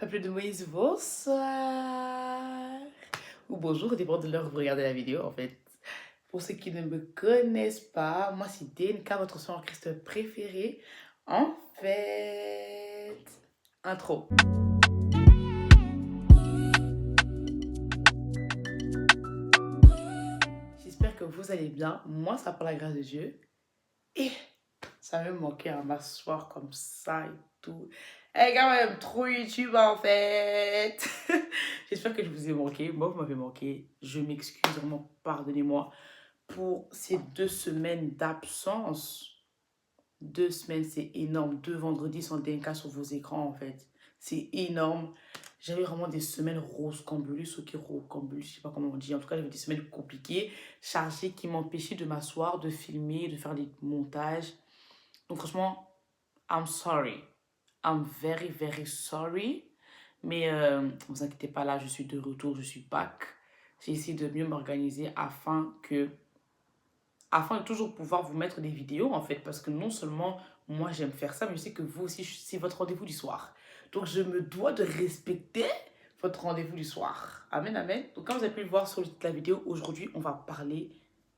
Peuple de Moïse, bonsoir. Ou bonjour, dépend de l'heure où vous regardez la vidéo en fait. Pour ceux qui ne me connaissent pas, moi c'est DNK, votre soeur en Christ préféré. En fait, intro. J'espère que vous allez bien. Moi, ça par la grâce de Dieu. Et ça me manquait à m'asseoir comme ça et tout. Eh, quand même, trop YouTube en fait. J'espère que je vous ai manqué. Moi, vous m'avez manqué. Je m'excuse vraiment, pardonnez-moi pour ces 2 semaines d'absence. 2 semaines, c'est énorme. 2 vendredis sans DNK sur vos écrans en fait. C'est énorme. J'avais vraiment des semaines roscambulus ou qui rocambulus, je sais pas comment on dit. En tout cas, j'avais des semaines compliquées, chargées, qui m'empêchaient de m'asseoir, de filmer, de faire des montages. Donc franchement, I'm sorry. I'm very, very sorry. Mais vous inquiétez pas, là, je suis de retour, je suis back. J'ai essayé de mieux m'organiser afin de toujours pouvoir vous mettre des vidéos, en fait. Parce que non seulement moi, j'aime faire ça, mais je sais que vous aussi, c'est votre rendez-vous du soir. Donc, je me dois de respecter votre rendez-vous du soir. Amen, amen. Donc, comme vous avez pu le voir sur la vidéo, aujourd'hui, on va parler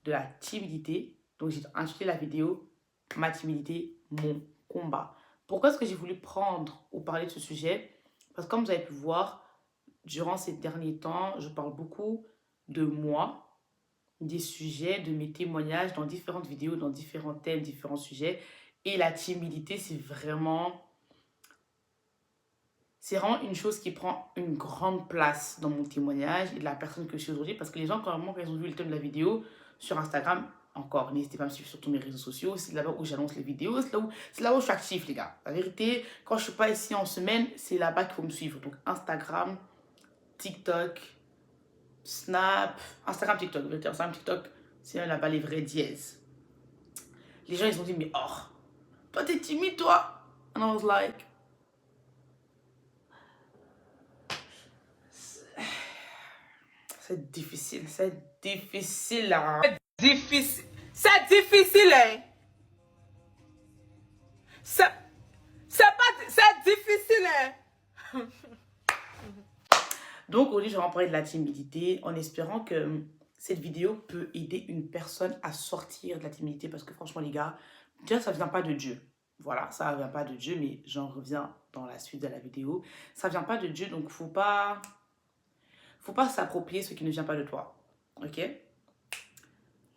de la timidité. Donc, j'ai intitulé la vidéo « Ma timidité, mon combat ». Pourquoi est-ce que j'ai voulu prendre ou parler de ce sujet? Parce que comme vous avez pu voir, durant ces derniers temps, je parle beaucoup de moi, des sujets, de mes témoignages dans différentes vidéos, dans différents thèmes, différents sujets. Et la timidité, c'est vraiment une chose qui prend une grande place dans mon témoignage et de la personne que je suis aujourd'hui. Parce que les gens, quand ils ont vu le thème de la vidéo sur Instagram, encore, n'hésitez pas à me suivre sur tous mes réseaux sociaux. C'est là-bas où j'annonce les vidéos. C'est là où je suis actif, les gars. La vérité, quand je ne suis pas ici en semaine, c'est là-bas qu'il faut me suivre. Donc Instagram, TikTok, Snap, Instagram, TikTok, c'est là-bas les vrais dièses. Les gens, ils ont dit, mais oh, toi, t'es timide, toi. And I was like, c'est difficile, hein. C'est difficile, hein. C'est difficile, hein. Donc aujourd'hui, je vais en parler de la timidité en espérant que cette vidéo peut aider une personne à sortir de la timidité parce que franchement, les gars, déjà, ça ne vient pas de Dieu. Voilà, ça ne vient pas de Dieu, mais j'en reviens dans la suite de la vidéo. Ça ne vient pas de Dieu, donc faut pas s'approprier ce qui ne vient pas de toi. Ok?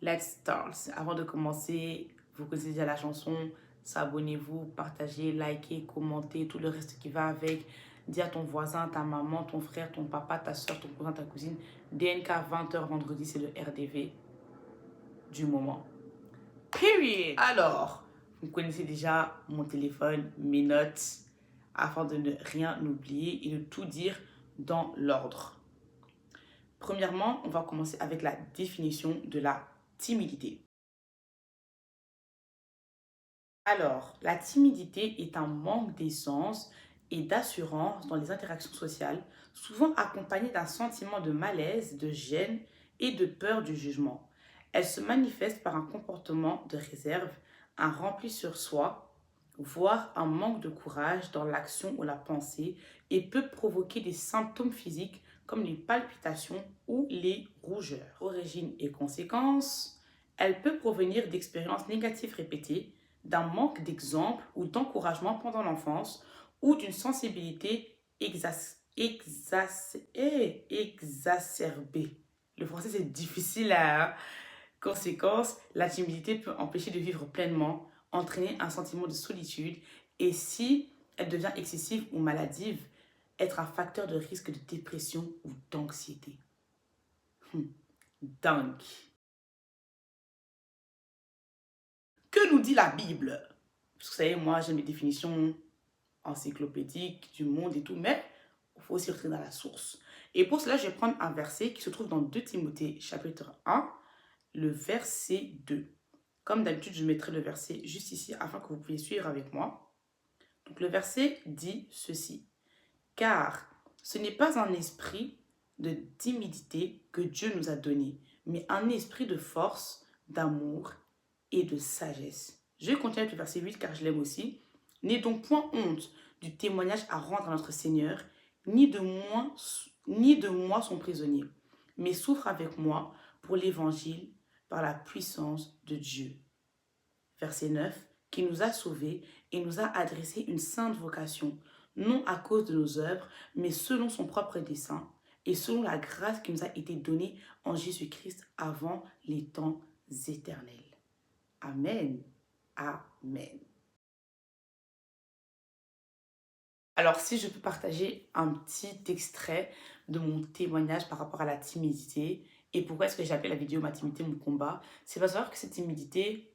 Let's start. Avant de commencer, vous connaissez déjà la chanson. Abonnez-vous, partagez, likez, commentez, tout le reste qui va avec. Dis à ton voisin, ta maman, ton frère, ton papa, ta soeur, ton cousin, ta cousine. DNK 20h vendredi, c'est le RDV du moment. Period. Alors, vous connaissez déjà mon téléphone, mes notes, afin de ne rien oublier et de tout dire dans l'ordre. Premièrement, on va commencer avec la définition de la timidité. Alors, la timidité est un manque d'aisance et d'assurance dans les interactions sociales, souvent accompagnée d'un sentiment de malaise, de gêne et de peur du jugement. Elle se manifeste par un comportement de réserve, un repli sur soi, voire un manque de courage dans l'action ou la pensée et peut provoquer des symptômes physiques comme les palpitations ou les rougeurs. Origine et conséquences, elle peut provenir d'expériences négatives répétées, d'un manque d'exemple ou d'encouragement pendant l'enfance ou d'une sensibilité exacerbée. Le français, c'est difficile à... Conséquence, la timidité peut empêcher de vivre pleinement, entraîner un sentiment de solitude et si elle devient excessive ou maladive, être un facteur de risque de dépression ou d'anxiété. Dingue. Que nous dit la Bible? Parce que vous savez, moi, j'ai mes définitions encyclopédiques du monde et tout, mais il faut aussi rentrer dans la source. Et pour cela, je vais prendre un verset qui se trouve dans 2 Timothée, chapitre 1, le verset 2. Comme d'habitude, je mettrai le verset juste ici afin que vous puissiez suivre avec moi. Donc, le verset dit ceci. Car ce n'est pas un esprit de timidité que Dieu nous a donné, mais un esprit de force, d'amour et de sagesse. Je vais continuer avec le verset 8 car je l'aime aussi. N'aie donc point honte du témoignage à rendre à notre Seigneur, ni de moi sont prisonniers, mais souffrent avec moi pour l'évangile par la puissance de Dieu. Verset 9, qui nous a sauvés et nous a adressé une sainte vocation, non à cause de nos œuvres, mais selon son propre dessein et selon la grâce qui nous a été donnée en Jésus-Christ avant les temps éternels. Amen. Amen. Alors, si je peux partager un petit extrait de mon témoignage par rapport à la timidité et pourquoi est-ce que j'ai appelé la vidéo Ma timidité, mon combat, c'est parce savoir que cette timidité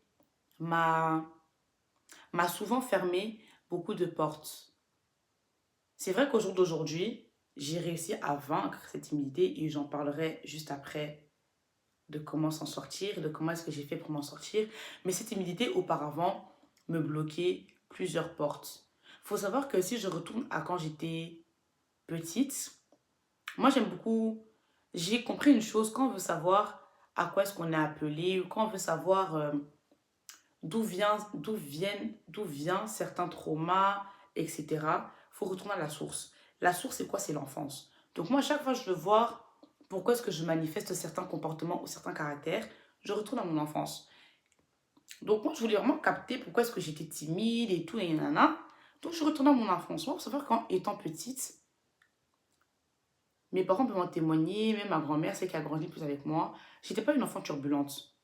m'a souvent fermé beaucoup de portes. C'est vrai qu'au jour d'aujourd'hui, j'ai réussi à vaincre cette timidité et j'en parlerai juste après de comment s'en sortir, de comment est-ce que j'ai fait pour m'en sortir. Mais cette timidité, auparavant, me bloquait plusieurs portes. Il faut savoir que si je retourne à quand j'étais petite, moi j'aime beaucoup, j'ai compris une chose, quand on veut savoir à quoi est-ce qu'on est appelé, ou quand on veut savoir d'où vient certains traumas, etc., il faut retourner à la source. La source, c'est quoi? C'est l'enfance. Donc moi, à chaque fois que je veux voir pourquoi est-ce que je manifeste certains comportements ou certains caractères, je retourne à mon enfance. Donc moi, je voulais vraiment capter pourquoi est-ce que j'étais timide et tout, et nanana. Donc je retourne à mon enfance. Moi, pour savoir qu'en étant petite, mes parents peuvent en témoigner, même ma grand-mère, celle qui a grandi plus avec moi, j'étais pas une enfant turbulente.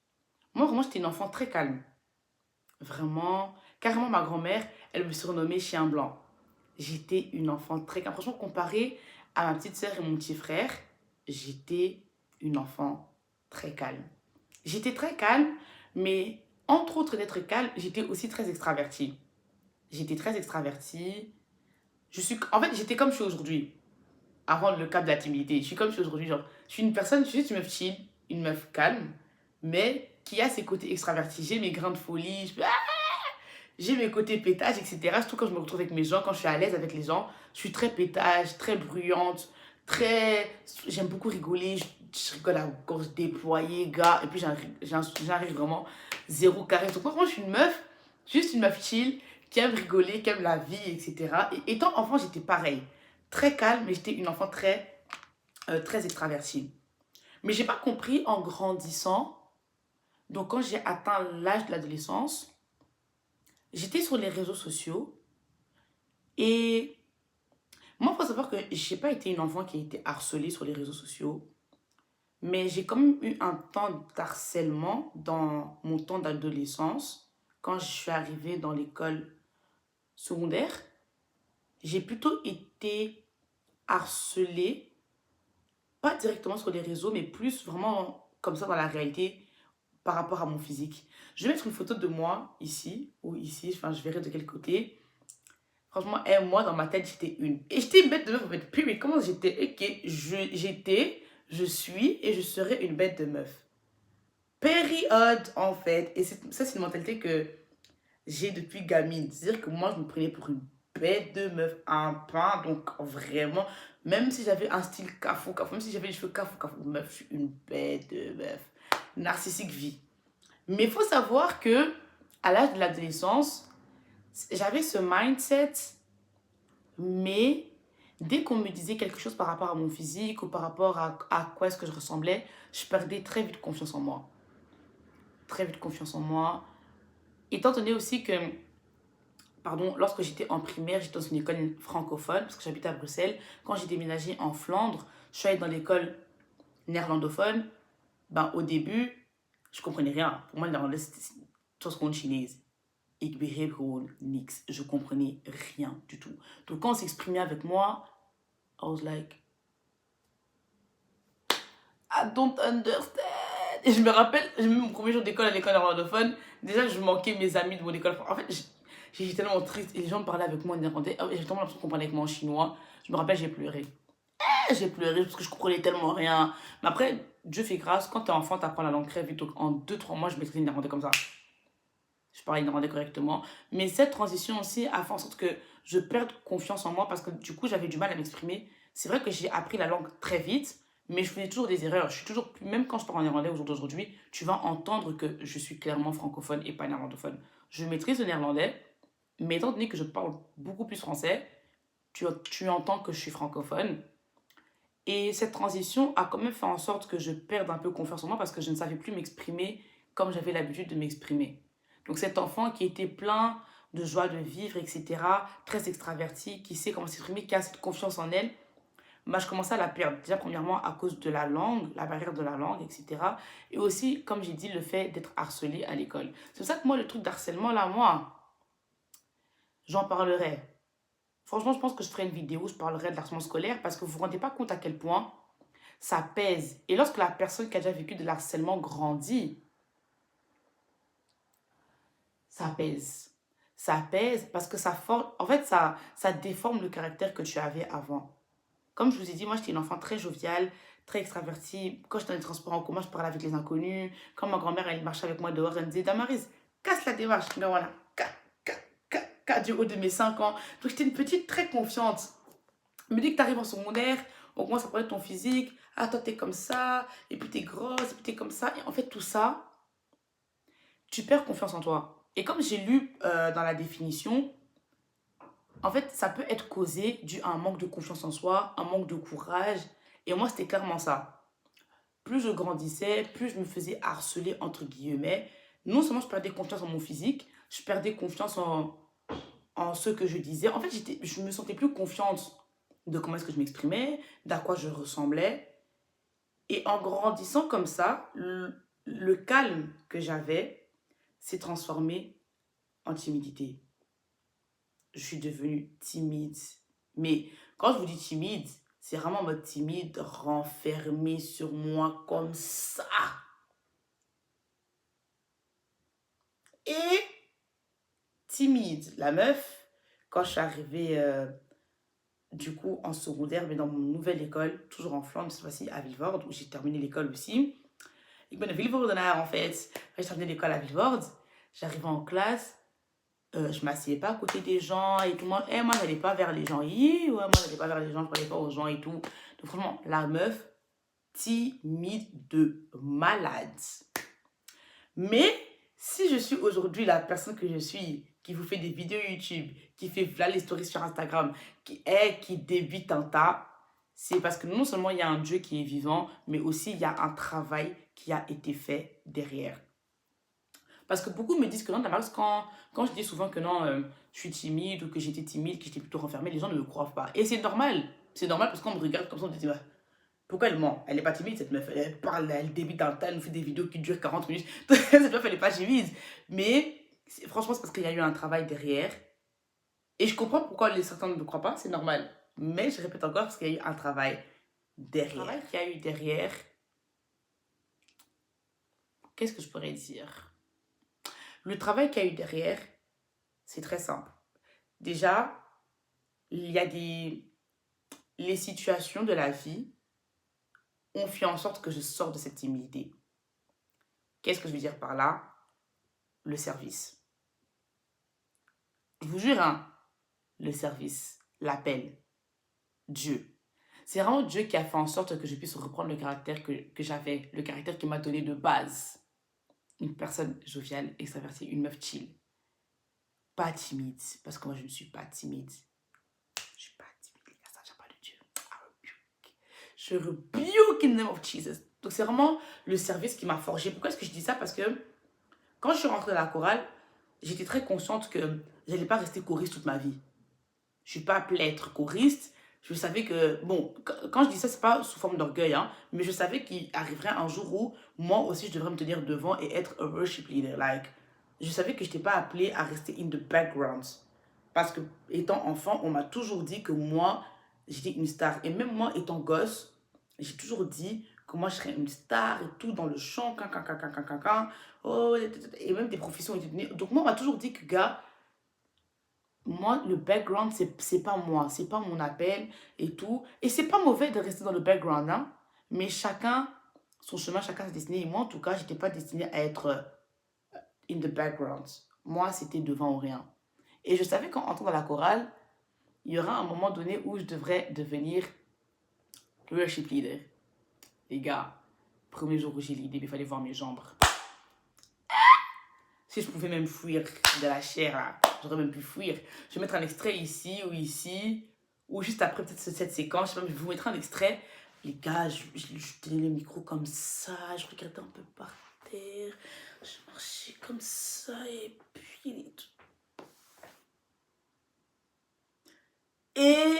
Moi, vraiment, j'étais une enfant très calme. Vraiment, carrément, ma grand-mère, elle me surnommait chien blanc. J'étais une enfant très calme. Franchement, comparé à ma petite sœur et mon petit frère, j'étais une enfant très calme. J'étais très calme, mais entre autres d'être calme, j'étais aussi très extravertie. J'étais très extravertie. En fait, j'étais comme je suis aujourd'hui, avant le cap de la timidité. Je suis comme je suis aujourd'hui, genre, je suis une personne, je suis juste une meuf chill, une meuf calme, mais qui a ses côtés extravertis. J'ai mes grains de folie, j'ai mes côtés pétage, etc. Surtout quand je me retrouve avec mes gens, quand je suis à l'aise avec les gens, je suis très pétage, très bruyante, très... J'aime beaucoup rigoler, je rigole à gorge déployée, gars. Et puis j'arrive vraiment zéro carré. Donc moi, je suis une meuf, juste une meuf chill, qui aime rigoler, qui aime la vie, etc. Et étant enfant, j'étais pareil. Très calme, mais j'étais une enfant très extravertie. Mais j'ai pas compris en grandissant. Donc quand j'ai atteint l'âge de l'adolescence, j'étais sur les réseaux sociaux et moi, il faut savoir que j'ai pas été une enfant qui a été harcelée sur les réseaux sociaux, mais j'ai quand même eu un temps d'harcèlement dans mon temps d'adolescence. Quand je suis arrivée dans l'école secondaire, j'ai plutôt été harcelée, pas directement sur les réseaux, mais plus vraiment comme ça dans la réalité par rapport à mon physique. Je vais mettre une photo de moi ici, ou ici, enfin je verrai de quel côté. Franchement, moi, dans ma tête, j'étais une. Et j'étais une bête de meuf, en fait. Puis, mais comment j'étais? Ok, je suis et je serai une bête de meuf. Période, en fait. Et ça, c'est une mentalité que j'ai depuis gamine. C'est-à-dire que moi, je me prenais pour une bête de meuf, un pain. Donc, vraiment, même si j'avais un style cafou, même si j'avais les cheveux cafou, meuf, je suis une bête de meuf. Narcissique vie. Mais il faut savoir que, à l'âge de l'adolescence, j'avais ce mindset, mais dès qu'on me disait quelque chose par rapport à mon physique ou par rapport à quoi est-ce que je ressemblais, je perdais très vite confiance en moi. Très vite confiance en moi. Étant donné aussi que, pardon, lorsque j'étais en primaire, j'étais dans une école francophone, parce que j'habitais à Bruxelles. Quand j'ai déménagé en Flandre, je suis allée dans l'école néerlandophone. Ben, au début, je comprenais rien. Pour moi, le néerlandais, c'était tout ce qu'on chinoise. Ik begreep gewoon niks. Je comprenais rien du tout. Donc quand on s'exprimait avec moi, I was like, I don't understand. Et je me rappelle, mon premier jour d'école à l'école néerlandophone, déjà je manquais mes amis de mon école. En fait, j'étais tellement triste et les gens me parlaient avec moi en néerlandais. J'avais tellement l'impression qu'on parlait avec moi en chinois. Je me rappelle, j'ai pleuré. J'ai pleuré parce que je comprenais tellement rien. Mais après, Dieu fait grâce, quand t'es enfant, t'apprends la langue très vite. Donc en 2-3 mois, je maîtrisais le néerlandais comme ça. Je parlais néerlandais correctement. Mais cette transition aussi a fait en sorte que je perde confiance en moi parce que du coup, j'avais du mal à m'exprimer. C'est vrai que j'ai appris la langue très vite, mais je faisais toujours des erreurs. Je suis toujours, même quand je parle en néerlandais au jour d'aujourd'hui, tu vas entendre que je suis clairement francophone et pas néerlandophone. Je maîtrise le néerlandais, mais étant donné que je parle beaucoup plus français, tu entends que je suis francophone. Et cette transition a quand même fait en sorte que je perde un peu confiance en moi parce que je ne savais plus m'exprimer comme j'avais l'habitude de m'exprimer. Donc cet enfant qui était plein de joie de vivre, etc., très extraverti, qui sait comment s'exprimer, qui a cette confiance en elle, bah, je commençais à la perdre. Déjà, premièrement, à cause de la langue, la barrière de la langue, etc. Et aussi, comme j'ai dit, le fait d'être harcelé à l'école. C'est pour ça que moi, le truc d'harcèlement, là, moi, j'en parlerai. Franchement, je pense que je ferai une vidéo où je parlerai de l'harcèlement scolaire parce que vous ne vous rendez pas compte à quel point ça pèse. Et lorsque la personne qui a déjà vécu de l'harcèlement grandit, ça pèse. Ça pèse parce que ça forme, en fait, ça déforme le caractère que tu avais avant. Comme je vous ai dit, moi, j'étais une enfant très joviale, très extravertie. Quand j'étais dans les transports en commun, je parlais avec les inconnus. Quand ma grand-mère, elle marchait avec moi dehors, elle me disait, Damaris, casse la démarche. Mais voilà, du haut de mes 5 ans. Donc, j'étais une petite très confiante. Mais dès que tu arrives en secondaire, on commence à parler de ton physique. Ah, toi, t'es comme ça, et puis t'es grosse, et puis t'es comme ça. Et en fait, tout ça, tu perds confiance en toi. Et comme j'ai lu dans la définition, en fait, ça peut être causé dû à un manque de confiance en soi, un manque de courage. Et moi, c'était clairement ça. Plus je grandissais, plus je me faisais harceler, entre guillemets. Non seulement je perdais confiance en mon physique, je perdais confiance en ce que je disais. En fait, je me sentais plus confiante de comment est-ce que je m'exprimais, d'à quoi je ressemblais. Et en grandissant comme ça, le calme que j'avais s'est transformé en timidité. Je suis devenue timide. Mais quand je vous dis timide, c'est vraiment en mode timide, renfermée sur moi comme ça. Et timide, la meuf, quand je suis arrivée du coup en secondaire, mais dans mon nouvelle école, toujours en Flandre, cette fois-ci à Vilvoorde, où j'ai terminé l'école aussi. Ik ben een Vilvoordenaar en fait. J'ai terminé l'école à Vilvoorde. J'arrivais en classe, je m'asseyais pas à côté des gens et tout. Moi, moi j'allais pas vers les gens. Ouais, moi, j'allais pas vers les gens, je parlais pas aux gens et tout. Donc, franchement, la meuf, timide de malade. Mais si je suis aujourd'hui la personne que je suis, qui vous fait des vidéos YouTube, qui fait voilà les stories sur Instagram, qui débute un tas, c'est parce que non seulement il y a un Dieu qui est vivant, mais aussi il y a un travail qui a été fait derrière. Parce que beaucoup me disent que non, Damaris, quand je dis souvent que non, je suis timide ou que j'étais timide, que j'étais plutôt renfermée, les gens ne me croient pas. Et c'est normal. C'est normal parce qu'on me regarde comme ça, on me dit, ouais, pourquoi elle ment? Elle n'est pas timide, cette meuf. Elle parle, elle débite un tas, elle nous fait des vidéos qui durent 40 minutes. Cette meuf, elle n'est pas timide. Mais franchement, c'est parce qu'il y a eu un travail derrière. Et je comprends pourquoi certains ne me croient pas, c'est normal. Mais je répète encore parce qu'il y a eu un travail derrière. Le travail qu'il y a eu derrière, qu'est-ce que je pourrais dire? Le travail qu'il y a eu derrière, c'est très simple. Déjà, il y a les situations de la vie ont fait en sorte que je sorte de cette timidité. Qu'est-ce que je veux dire par là? Le service. Je vous jure, hein, le service, l'appel, Dieu. C'est vraiment Dieu qui a fait en sorte que je puisse reprendre le caractère que j'avais, le caractère qui m'a donné de base. Une personne joviale, extravertie, une meuf chill. Pas timide, parce que moi je ne suis pas timide. Je suis pas timide, les gars, ça vient pas de Dieu. Je rebuke in the name of Jesus. Donc c'est vraiment le service qui m'a forgé. Pourquoi est-ce que je dis ça? Parce que quand je suis rentrée dans la chorale, j'étais très consciente que je n'allais pas rester choriste toute ma vie. Je ne suis pas appelée à être choriste. Je savais que, bon, quand je dis ça, ce n'est pas sous forme d'orgueil, hein, mais je savais qu'il arriverait un jour où moi aussi je devrais me tenir devant et être un worship leader. Like, je savais que je n'étais pas appelée à rester in the background. Parce que, étant enfant, on m'a toujours dit que moi, j'étais une star. Et même moi, étant gosse, j'ai toujours dit que moi, je serais une star et tout dans le chant. Oh, et même des professions. Donc, moi, on m'a toujours dit que, gars, moi, le background, c'est pas moi. C'est pas mon appel et tout. Et c'est pas mauvais de rester dans le background, hein. Mais chacun, son chemin, chacun sa destinée. Et moi, en tout cas, j'étais pas destinée à être in the background. Moi, c'était devant ou rien. Et je savais qu'en entrant dans la chorale, il y aura un moment donné où je devrais devenir worship leader. Les gars, premier jour où j'ai l'idée, il fallait voir mes jambes. Si je pouvais même fuir de la chair, là, j'aurais même pu fuir. Je vais mettre un extrait ici ou ici, ou juste après peut-être cette séquence, je sais pas, je vais vous mettre un extrait. Les gars, je tenais le micro comme ça, je regardais un peu par terre, je marchais comme ça et puis... Et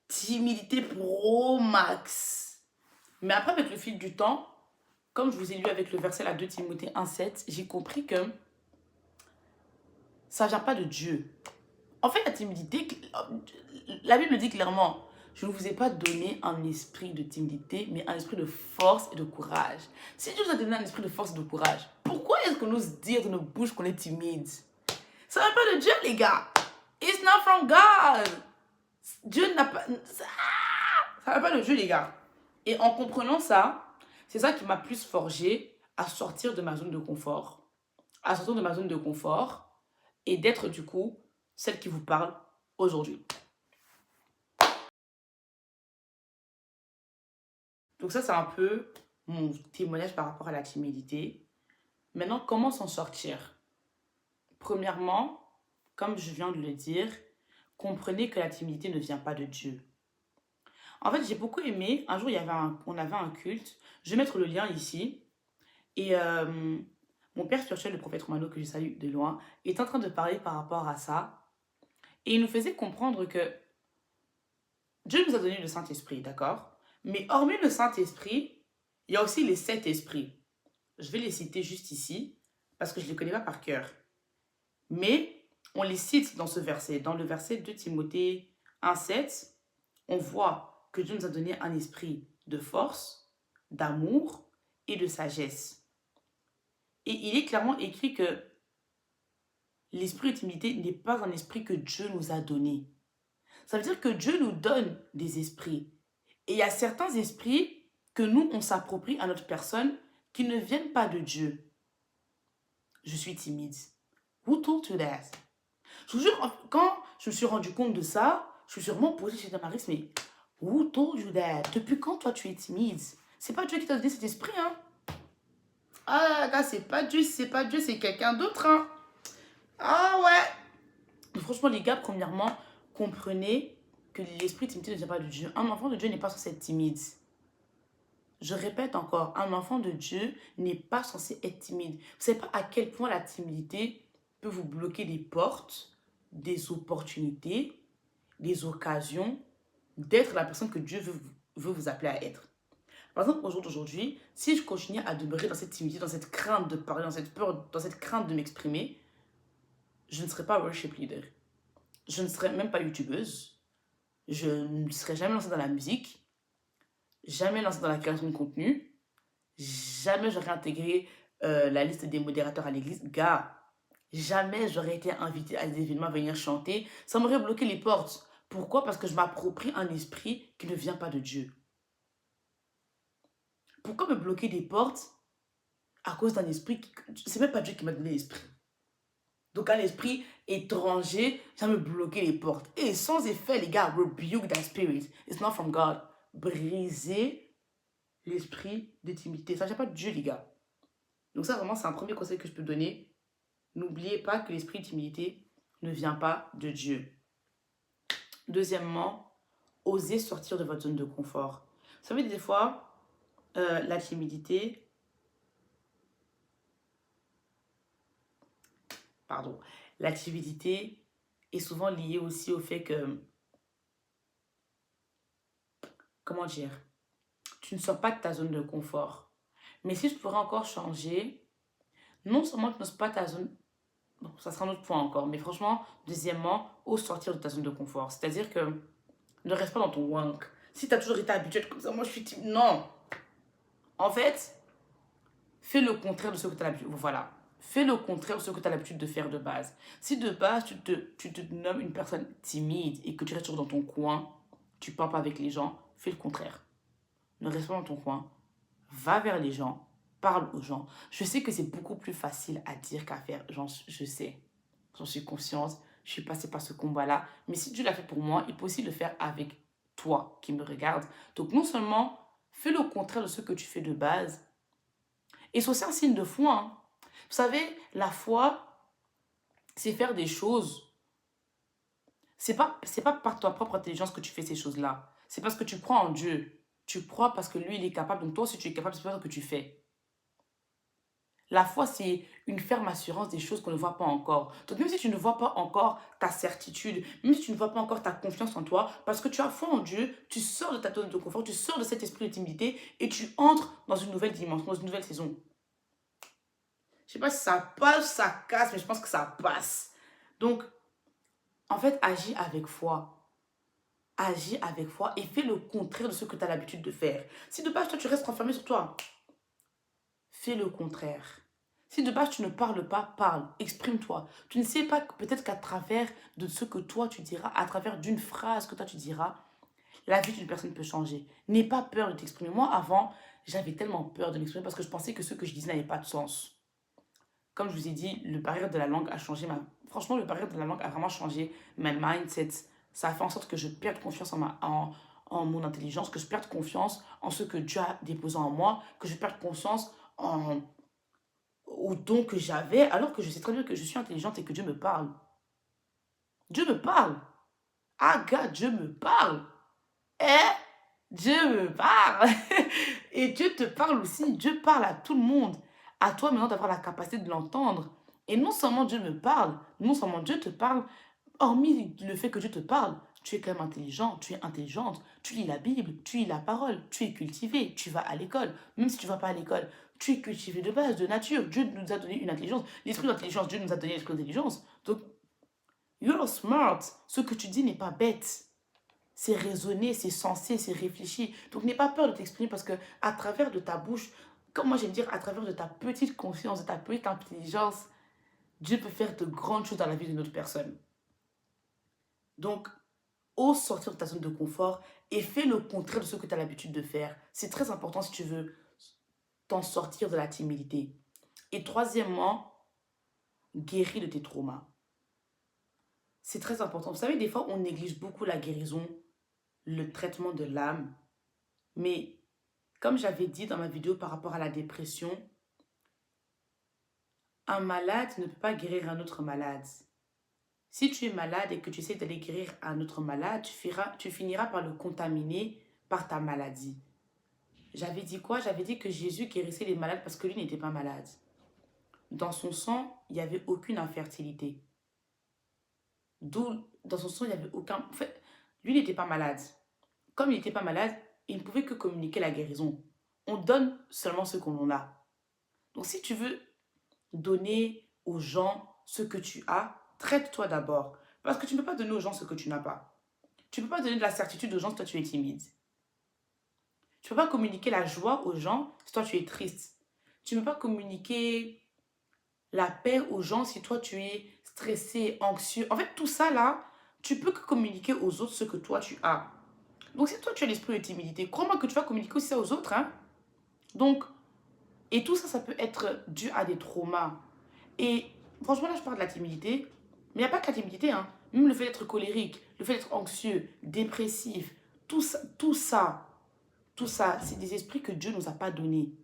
timidité pro max. Mais après, avec le fil du temps, comme je vous ai lu avec le verset là, 2 Timothée 1,7, j'ai compris que ça ne vient pas de Dieu. En fait, la timidité, la Bible dit clairement, je ne vous ai pas donné un esprit de timidité, mais un esprit de force et de courage. Si Dieu nous a donné un esprit de force et de courage, pourquoi est-ce qu'on ose dire de nos bouches qu'on est timide? Ça ne vient pas de Dieu, les gars. It's not from God. Dieu n'a pas... Ça ne vient pas de Dieu, les gars. Et en comprenant ça, c'est ça qui m'a plus forgé à sortir de ma zone de confort. À sortir de ma zone de confort et d'être du coup celle qui vous parle aujourd'hui. Donc ça, c'est un peu mon témoignage par rapport à la timidité. Maintenant, comment s'en sortir? Premièrement, comme je viens de le dire, comprenez que la timidité ne vient pas de Dieu. En fait, j'ai beaucoup aimé, un jour, on avait un culte, je vais mettre le lien ici, et mon père spirituel, le prophète Romano, que je salue de loin, est en train de parler par rapport à ça, et il nous faisait comprendre que Dieu nous a donné le Saint-Esprit, d'accord? Mais hormis le Saint-Esprit, il y a aussi les 7 esprits. Je vais les citer juste ici, parce que je ne les connais pas par cœur. Mais on les cite dans ce verset. Dans le verset 2 Timothée 1,7, on voit que Dieu nous a donné un esprit de force, d'amour et de sagesse. Et il est clairement écrit que l'esprit de timidité n'est pas un esprit que Dieu nous a donné. Ça veut dire que Dieu nous donne des esprits. Et il y a certains esprits que nous, on s'approprie à notre personne qui ne viennent pas de Dieu. Je suis timide. Who told you that? Je vous jure, quand je me suis rendu compte de ça, je me suis vraiment posé chez Damaris, mais who told you that? Depuis quand toi tu es timide? C'est pas Dieu qui t'a donné cet esprit, hein? Ah, là, c'est pas Dieu, c'est quelqu'un d'autre, hein? Ah ouais! Mais franchement, les gars, premièrement, comprenez que l'esprit de timidité ne vient pas de Dieu. Un enfant de Dieu n'est pas censé être timide. Je répète encore, un enfant de Dieu n'est pas censé être timide. Vous ne savez pas à quel point la timidité peut vous bloquer des portes, des opportunités, des occasions d'être la personne que Dieu veut vous appeler à être. Par exemple, au jour d'aujourd'hui, si je continue à demeurer dans cette timidité, dans cette crainte de parler, dans cette peur, dans cette crainte de m'exprimer, je ne serai pas worship leader. Je ne serai même pas youtubeuse. Je ne serai jamais lancée dans la musique. Jamais lancée dans la création de contenu. Jamais j'aurais intégré la liste des modérateurs à l'église. Gars, jamais j'aurais été invitée à des événements à venir chanter. Ça m'aurait bloqué les portes. Pourquoi? Parce que je m'approprie un esprit qui ne vient pas de Dieu. Pourquoi me bloquer des portes à cause d'un esprit c'est même pas Dieu qui m'a donné l'esprit. Donc un esprit étranger, ça me bloquer les portes. Et sans effet, les gars, rebuke that spirit. It's not from God. Briser l'esprit de timidité. Ça ne vient pas de Dieu, les gars. Donc ça, vraiment, c'est un premier conseil que je peux donner. N'oubliez pas que l'esprit de timidité ne vient pas de Dieu. Deuxièmement, osez sortir de votre zone de confort. Vous savez, des fois, la timidité... Pardon. La timidité est souvent liée aussi au fait que... Comment dire? Tu ne sors pas de ta zone de confort. Mais si je pourrais encore changer, non seulement tu ne sors pas de ta zone... Bon, ça sera un autre point encore. Mais franchement, deuxièmement, ose sortir de ta zone de confort. C'est-à-dire que ne reste pas dans ton wank. Si tu as toujours été habitué comme ça, moi je suis timide. Non! En fait, fais le contraire de ce que tu as l'habitude. Voilà. Fais le contraire de ce que tu as l'habitude de faire de base. Si de base, tu te nommes une personne timide et que tu restes toujours dans ton coin, tu ne parles pas avec les gens, fais le contraire. Ne reste pas dans ton coin. Va vers les gens. Parle aux gens. Je sais que c'est beaucoup plus facile à dire qu'à faire. Je sais. J'en suis consciente. Je suis passée par ce combat-là. Mais si Dieu l'a fait pour moi, il peut aussi le faire avec toi qui me regarde. Donc non seulement fais le contraire de ce que tu fais de base. Et c'est aussi un signe de foi. Hein. Vous savez, la foi, c'est faire des choses. c'est pas par ta propre intelligence que tu fais ces choses-là. C'est parce que tu crois en Dieu. Tu crois parce que lui, il est capable. Donc toi, si tu es capable, c'est pas ce que tu fais. La foi, c'est une ferme assurance des choses qu'on ne voit pas encore. Donc même si tu ne vois pas encore ta certitude, même si tu ne vois pas encore ta confiance en toi, parce que tu as foi en Dieu, tu sors de ta zone de confort, tu sors de cet esprit de timidité et tu entres dans une nouvelle dimension, dans une nouvelle saison. Je sais pas si ça passe, ça casse, mais je pense que ça passe. Donc, en fait, agis avec foi. Agis avec foi et fais le contraire de ce que tu as l'habitude de faire. Si de base, toi, tu restes renfermé sur toi, fais le contraire. Si de base tu ne parles pas, parle, exprime-toi. Tu ne sais pas peut-être qu'à travers de ce que toi tu diras, à travers d'une phrase que toi tu diras, la vie d'une personne peut changer. N'aie pas peur de t'exprimer. Moi avant, j'avais tellement peur de m'exprimer parce que je pensais que ce que je disais n'avait pas de sens. Comme je vous ai dit, le barrière de la langue a changé ma... Franchement, le barrière de la langue a vraiment changé ma mindset. Ça a fait en sorte que je perde confiance en mon intelligence, que je perde confiance en ce que Dieu a déposé en moi, que je perde confiance au don que j'avais, alors que je sais très bien que je suis intelligente et que Dieu me parle. Dieu me parle. Ah, gars, Dieu me parle. Eh, Dieu me parle. Et Dieu te parle aussi. Dieu parle à tout le monde. À toi maintenant d'avoir la capacité de l'entendre. Et non seulement Dieu me parle, non seulement Dieu te parle, hormis le fait que Dieu te parle, tu es quand même intelligent, tu es intelligente, tu lis la Bible, tu lis la parole, tu es cultivé, tu vas à l'école. Même si tu ne vas pas à l'école, tu es cultivé de base, de nature. Dieu nous a donné une intelligence. L'esprit d'intelligence, Dieu nous a donné l'esprit d'intelligence. Donc, you're smart. Ce que tu dis n'est pas bête. C'est raisonné, c'est sensé, c'est réfléchi. Donc, n'aie pas peur de t'exprimer parce que à travers de ta bouche, comme moi j'aime dire, à travers de ta petite conscience, de ta petite intelligence, Dieu peut faire de grandes choses dans la vie d'une autre personne. Donc, ose sortir de ta zone de confort et fais le contraire de ce que tu as l'habitude de faire. C'est très important si tu veux t'en sortir de la timidité. Et troisièmement, guéris de tes traumas. C'est très important. Vous savez, des fois, on néglige beaucoup la guérison, le traitement de l'âme. Mais comme j'avais dit dans ma vidéo par rapport à la dépression, un malade ne peut pas guérir un autre malade. Si tu es malade et que tu essaies d'aller guérir un autre malade, tu finiras par le contaminer par ta maladie. J'avais dit quoi? J'avais dit que Jésus guérissait les malades parce que lui n'était pas malade. Dans son sang, il n'y avait aucune infertilité. D'où, dans son sang, il n'y avait aucun... En fait, lui n'était pas malade. Comme il n'était pas malade, il ne pouvait que communiquer la guérison. On donne seulement ce qu'on a. Donc si tu veux donner aux gens ce que tu as, traite-toi d'abord. Parce que tu ne peux pas donner aux gens ce que tu n'as pas. Tu ne peux pas donner de la certitude aux gens si toi tu es timide. Tu ne peux pas communiquer la joie aux gens si toi tu es triste. Tu ne peux pas communiquer la paix aux gens si toi tu es stressé, anxieux. En fait, tout ça là, tu peux que communiquer aux autres ce que toi tu as. Donc si toi tu as l'esprit de timidité, crois-moi que tu vas communiquer aussi ça aux autres. Hein? Donc, et tout ça, ça peut être dû à des traumas. Et franchement, là, je parle de la timidité. Mais il n'y a pas que la timidité. Hein. Même le fait d'être colérique, le fait d'être anxieux, dépressif, tout ça, c'est des esprits que Dieu ne nous a pas donnés.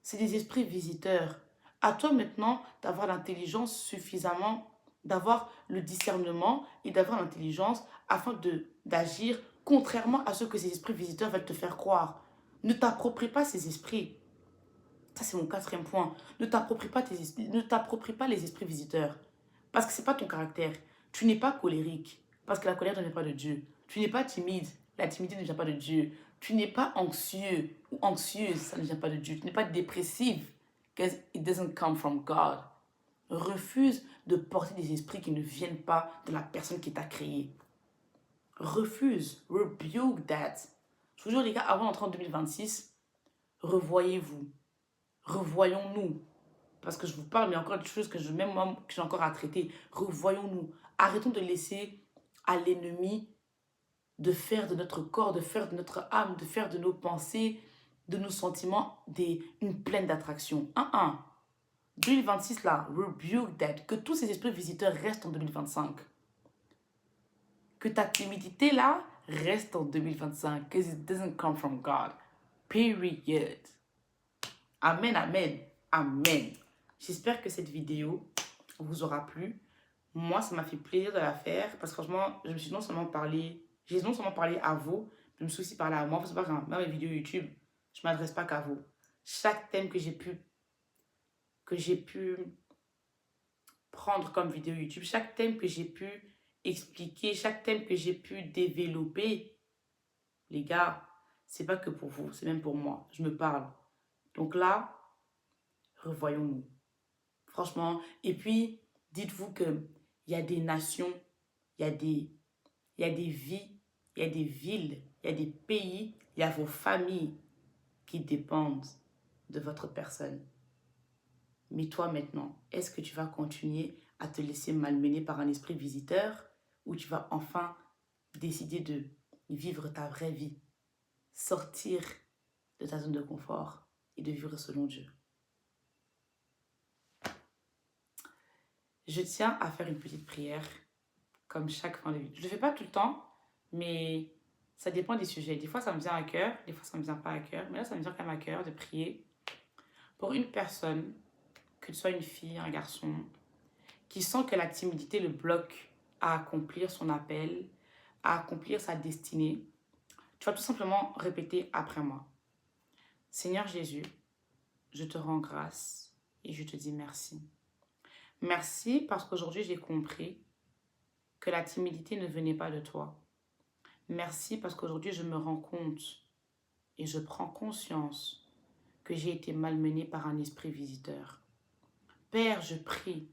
C'est des esprits visiteurs. À toi maintenant d'avoir l'intelligence suffisamment, d'avoir le discernement et d'avoir l'intelligence afin d'agir contrairement à ce que ces esprits visiteurs veulent te faire croire. Ne t'approprie pas ces esprits. Ça, c'est mon quatrième point. Ne t'approprie pas les esprits visiteurs. Parce que ce n'est pas ton caractère. Tu n'es pas colérique. Parce que la colère ne vient pas de Dieu. Tu n'es pas timide. La timidité ne vient pas de Dieu. Tu n'es pas anxieux ou anxieuse. Ça ne vient pas de Dieu. Tu n'es pas dépressive. Because it doesn't come from God. Refuse de porter des esprits qui ne viennent pas de la personne qui t'a créé. Refuse. Rebuke that. Je vous jure, les gars, avant d'entrer en 2026, revoyez-vous. Revoyons-nous. Parce que je vous parle, mais encore des choses que même moi, que j'ai encore à traiter. Revoyons-nous. Arrêtons de laisser à l'ennemi de faire de notre corps, de faire de notre âme, de faire de nos pensées, de nos sentiments une plaine d'attraction. 2026 là, rebuke that. Que tous ces esprits visiteurs restent en 2025. Que ta timidité là reste en 2025. Because it doesn't come from God. Period. Amen, amen, amen. J'espère que cette vidéo vous aura plu. Moi, ça m'a fait plaisir de la faire parce que franchement, je me suis non seulement parlé, j'ai non seulement parlé à vous, mais je me suis aussi parlé à moi. C'est pas grave, dans mes vidéos YouTube, je ne m'adresse pas qu'à vous. Chaque thème que j'ai pu prendre comme vidéo YouTube, chaque thème que j'ai pu expliquer, chaque thème que j'ai pu développer, les gars, c'est pas que pour vous, c'est même pour moi. Je me parle. Donc là, revoyons-nous. Franchement, et puis, dites-vous que il y a des nations, il y a des, il y a des vies, il y a des villes, il y a des pays, il y a vos familles qui dépendent de votre personne. Mais toi maintenant, est-ce que tu vas continuer à te laisser malmener par un esprit visiteur ou tu vas enfin décider de vivre ta vraie vie, sortir de ta zone de confort et de vivre selon Dieu? Je tiens à faire une petite prière comme chaque fin de vidéo. Je ne le fais pas tout le temps, mais ça dépend des sujets. Des fois, ça me vient à cœur, des fois, ça ne me vient pas à cœur. Mais là, ça me vient quand même à cœur de prier pour une personne, que ce soit une fille, un garçon, qui sent que la timidité le bloque à accomplir son appel, à accomplir sa destinée. Tu vas tout simplement répéter après moi. Seigneur Jésus, je te rends grâce et je te dis merci. Merci parce qu'aujourd'hui, j'ai compris que la timidité ne venait pas de toi. Merci parce qu'aujourd'hui, je me rends compte et je prends conscience que j'ai été malmenée par un esprit visiteur. Père, je prie.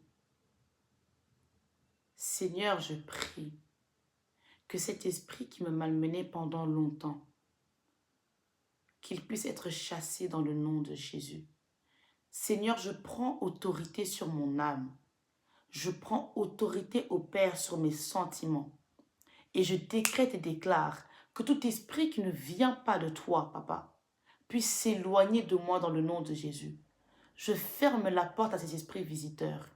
Seigneur, je prie que cet esprit qui me malmenait pendant longtemps, qu'il puisse être chassé dans le nom de Jésus. Seigneur, je prends autorité sur mon âme. Je prends autorité au Père sur mes sentiments. Et je décrète et déclare que tout esprit qui ne vient pas de toi, Papa, puisse s'éloigner de moi dans le nom de Jésus. Je ferme la porte à ces esprits visiteurs.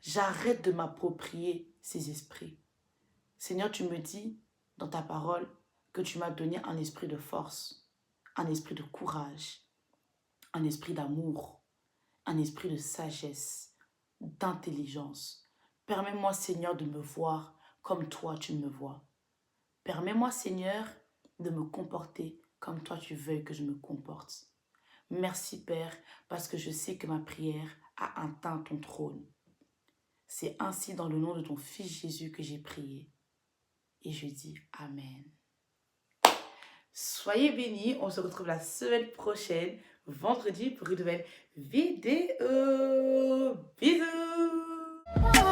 J'arrête de m'approprier ces esprits. Seigneur, tu me dis dans ta parole que tu m'as donné un esprit de force, un esprit de courage, un esprit d'amour, un esprit de sagesse, d'intelligence. Permets-moi, Seigneur, de me voir comme toi tu me vois. Permets-moi, Seigneur, de me comporter comme toi tu veux que je me comporte. Merci, Père, parce que je sais que ma prière a atteint ton trône. C'est ainsi dans le nom de ton Fils Jésus que j'ai prié. Et je dis Amen. Soyez bénis, on se retrouve la semaine prochaine, vendredi, pour une nouvelle vidéo. Bisous!